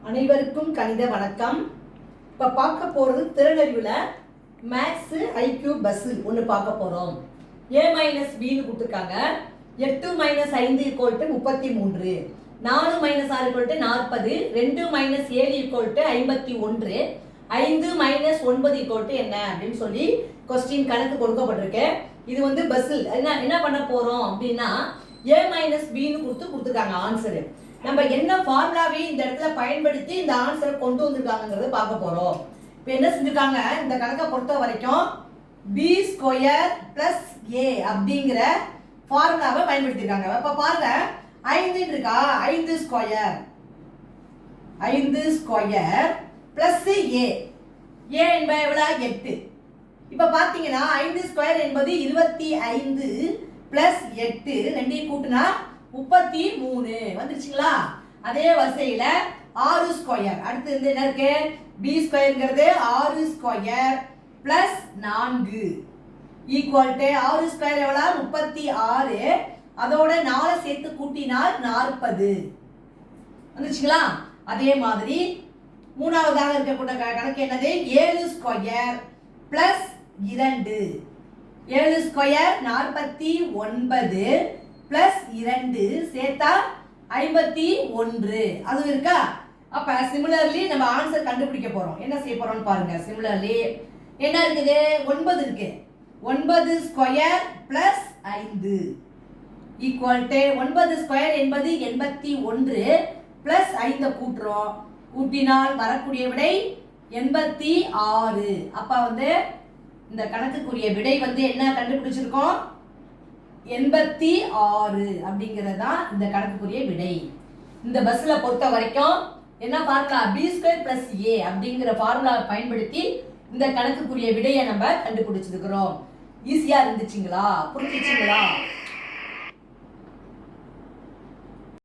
அனைவருக்கும் கணித வணக்கம். இப்போ பார்க்க போகிறது திறனறிவில் மேக்ஸு ஐக்யூ பஸ்ஸு ஒன்று பார்க்க போகிறோம். ஏ மைனஸ் பின்னு கொடுத்துருக்காங்க. 8 மைனஸ் 5 = 33, 4 மைனஸ் 6 = 40, 2 மைனஸ் 7 = 51, 5 மைனஸ் 9 என்ன அப்படின்னு சொல்லி கொஸ்டின் கணக்கு கொடுக்கப்பட்டிருக்கு. இது வந்து பஸ்ஸில் என்ன பண்ண போகிறோம் அப்படின்னா ஏ மைனஸ் பின்னு கொடுத்துருக்காங்க ஆன்சரு. நம்ம என்ன ஃபார்முலாவே இந்த இடத்துல பயன்படுத்தி இந்த ஆன்சரை கொண்டு வந்திருக்காங்கிறத பார்க்க போறோம். இப்போ என்ன செஞ்சிருக்காங்க, இந்த கணக்கை பொறுத்த வரைக்கும் b² + a அப்படிங்கிற ஃபார்முலாவை பயன்படுத்திருக்காங்க. இப்போ பாருங்க, 5 இருக்கா, 5² + a. a என்பது எவ்வளவு? 8. இப்போ பார்த்தீங்கன்னா 5² என்பது 25 + 8, ரெண்டையும் கூட்டினா 33 வந்துருச்சுங்களா? அதே வரிசையில 6², அடுத்து வந்து என்ன இருக்கு, b²ங்கிறது 6² + 4 6² எவ்வளவு? 36, அதோட 4 சேர்த்து கூட்டினால் 40 வந்துருச்சுங்களா? அதே மாதிரி மூணாவதாக இருக்கக்கூடிய கணக்கு என்னது, 7² + 2. 7² 49 + 2 சேர்த்தா 51. அது இருக்கா? அப்ப சிமிலர்லி நம்ம ஆன்சர் கண்டுபிடிக்க போறோம். என்ன செய்ய போறோம்னு பாருங்க. சிமிலர்லி என்ன இருக்குது, 9 இருக்கு. 9² + 5 9² என்பது 81 + 5 கூட்டுறோம். கூட்டினால் வரக்கூடிய விடை 86. அப்ப வந்து இந்த கணக்குக்குரிய விடை வந்து என்ன கண்டுபிடிச்சிருக்கோம், 86 அப்படிங்கிறது தான் இந்த கணக்குக்குரிய விடை. இந்த பஸ்ல பொறுத்த வரைக்கும் என்ன பார்க்கலாம், b² + a அப்படிங்கிற ஃபார்முலாவை பயன்படுத்தி இந்த கணக்குக்குரிய விடையை நம்ம கண்டுபிடிச்சிருக்கிறோம். ஈஸியா இருந்துச்சுங்களா? புரிஞ்சிச்சுங்களா?